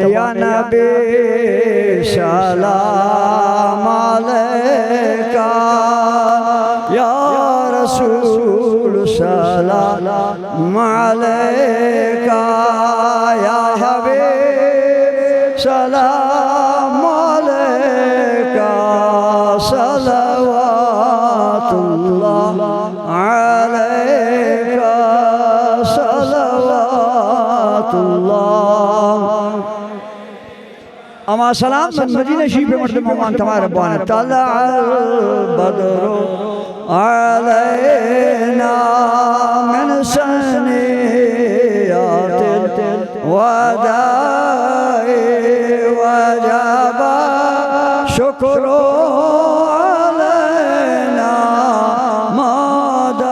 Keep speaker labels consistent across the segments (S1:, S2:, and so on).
S1: या नबी सलाम अलैका या रसूल सलाम अलैका या हबीब सलाम अलैका सलवातुल्लाह अलैका सलवातुल्लाह। अमा सलाम मदीना शरीफ में मर्द मोहम्मद तमाम रब्बान तलअल बदरु अलैना मिन सनियातिल वदाई वजबा शुक्रू अलैना मदालिल्लाह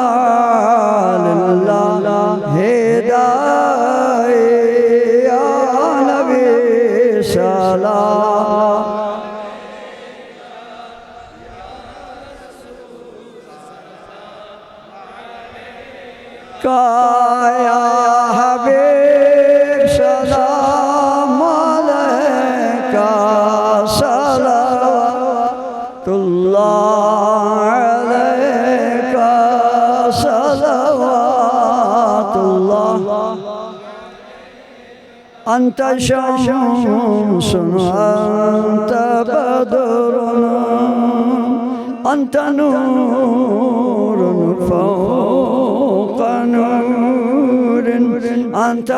S1: हिदाई या नबी सलाम। काया हबीब सलाम अलैका सलवातुल्लाह अलैका सलवातुल्लाह। अंत शम्सुन अंत बदरुन अंत नूरुन फौक़ नूरिन अंत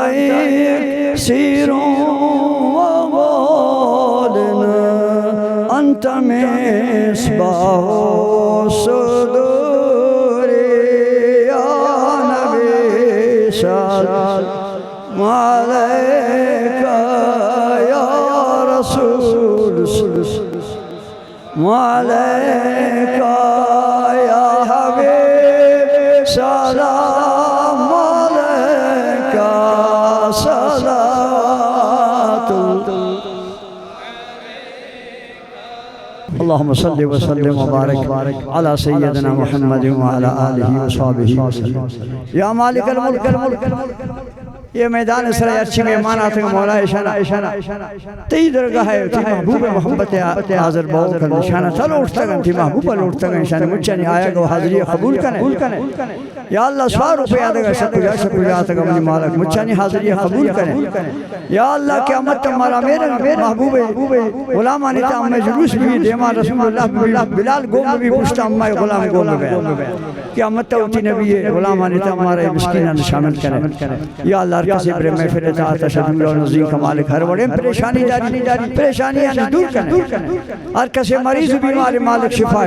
S1: इक्सीरुन वग़ालिन अंत मिस्बाहु सुदूरी या नबी सलाम अलैका या रसूल अलैका या हबीब सलाम अलैका सलवातुल्लाह। अल्लाहुम्मा सल्लि व सल्लिम व बारिक अला सय्यिदिना मुहम्मद व अला आलिहि व सहबिहि वसल्लम। या मालिकल मुल्क ये मैदान सराय अच्छी मेहमान आते हैं मौला इशाना तेरी दरगाह है थी महबूब मोहब्बत हाजिर बहु का निशाना चलो उठता गन थी महबूब पर उठता गन निशाना मुझे नहीं आया को हाजिरी कबूल करें या अल्लाह 100 रुपया देगा शुक्रिया तक अपनी मालिक मुझे नहीं हाजिरी कबूल करें या अल्लाह क़यामत तुम्हारा मेरे महबूब गुलाम ने तो हमें जुलूस भी देमा रसूलुल्लाह बिलाल गोम भी पूछता अम्मा गुलाम गोम में क़यामत तो उठी नबी गुलाम ने तो हमारे मिस्कीना ने शामिल करें या अल्लाह किसी बरे महफिल तात शदूल और नज़ीम का मालिक हर बड़े परेशानी परेशानियां दूर करें हर किसी मरीज बीमार मालिक शिफा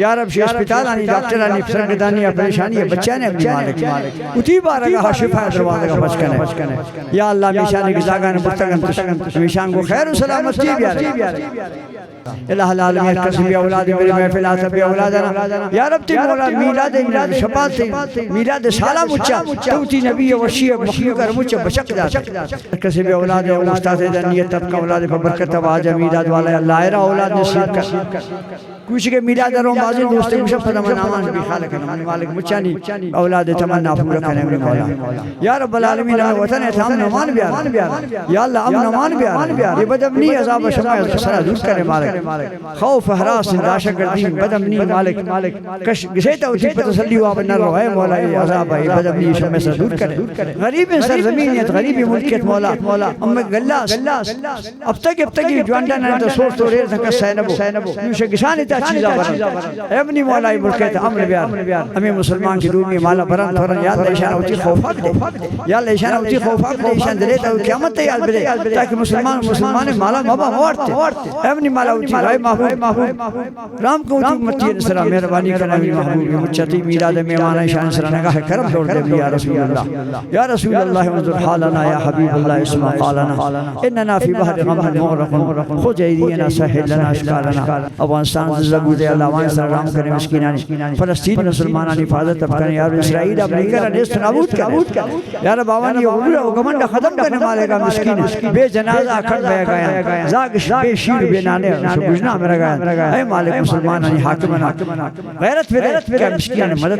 S1: या रब शे अस्पताल आनी डॉक्टर आनी सरगदानी परेशानी बच्चा ने मालिक उठी बारगाह शिफा दरवाजा का बच करें या अल्लाह निशानी की जागा ने पुस्तकन निशान को खैर सलामती बिया इलाह आलमीन कसबी औलाद मेरी महफिल आसबी औलादना या रब ती मौला मिलाद शफात मिलाद साला मुच्चा तौती नबी वशी मखलूक मुच्चा बशक जा कसबी औलाद उस्ताद नियत तबका औलाद पर बरकत आवाज मिलाद वाला अल्लाह एरा औलाद नसीब कर कुछ के मिलाद रो बाजी दोस्त मुशफ़त मनामान भी खालिक मन मालिक मुच्चानी औलाद तमन्ना पूरा करने में मौला या रब्बल आलमीन वतन है हम नमान बियार या अल्लाह हम नमान बियार ये बदमनी अज़ाब शमा सरा दूर करे मालिक खौफ हरास दाशा गर्दी बदमनी मालिक कश गिसेता उसी पर तसल्ली हुआ बना रो है मौला ये अज़ाब है बदमनी शमा से दूर करे गरीब सरजमीन है गरीबी मुल्कियत मौला अम्मे गल्लास अब तक जवानदा ने तो सोच तो रे तक सैनबो नुशे गिशान चीज़ा अपनी मौला मुल्कियत अमन बियार हमें मुसलमान की दूर में माला बरन थोरन याद इशारा उची खौफा दे या इशारा उची खौफा दे ईशान दे तो क़यामत याद दे ताकि मुसलमान माला बाबा मोड़ते अपनी माला उची भाई महबूब राम को उची मत सरा मेहरबानी करना महबूब मुचती मिलाद मेहमान ईशान सरा ने कहा करम छोड़ दे या रसूल अल्लाह मंजूर हालना या हबीब अल्लाह इस्मा कालना इन्ना फी बहर गम मुगरक़ खुजैरिना सहिलना अशकालना अफगानिस्तान ज़बूत अल्लाह सलाम करे मिस्कीनानी फ़लस्तीन मुसलमाना हिफाजत करें या इस्राइल अमेरिका ने नाबूद कर या रब बावानी उगरा गमंड खत्म करने वाले का मिस्कीन बेजनाजा अखड़ बह गया जाग बेशीर बेनाने बुझना मेरा गया ऐ मालिक मुसलमान ने हाकिमना गैरत क्या मिस्कीन मदद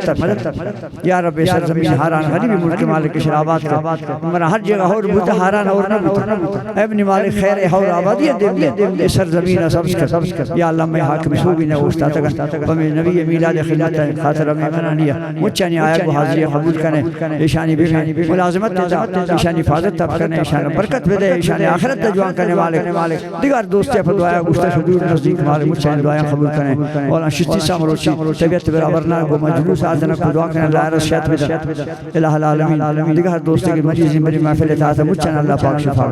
S1: या रब सरजमीन हारान गरीबी मुल्क मालिक शराब आबाद कर मरा हर जगह और बुता हारान और ना बुता अपनी मालिक खैर और आबादियत दे सरजमीन सब्ज़ कर या अल्लाह मैं हाकिम सूबी ने उस्ताद तक बमे नबी मिलाद खिदमत खातिर में मनानिया मुच्चानी आया को हाजिर कबूल करने ईशानी भी मुलाजिमत ता ईशानी हिफाजत तब करने ईशान बरकत दे ईशान आखिरत तजवान करने वाले दिगार दोस्त पर दुआ गुस्ता हुजूर नजदीक मालिक मुच्चानी दुआ कबूल करें और शिस्ती सामरोची तबीयत बराबर ना को मजबूत आदना को दुआ करने अल्लाह रशियत में इलाह आलमीन दिगार दोस्त की मरीज मरी महफिल था मुच्चानी अल्लाह पाक शिफा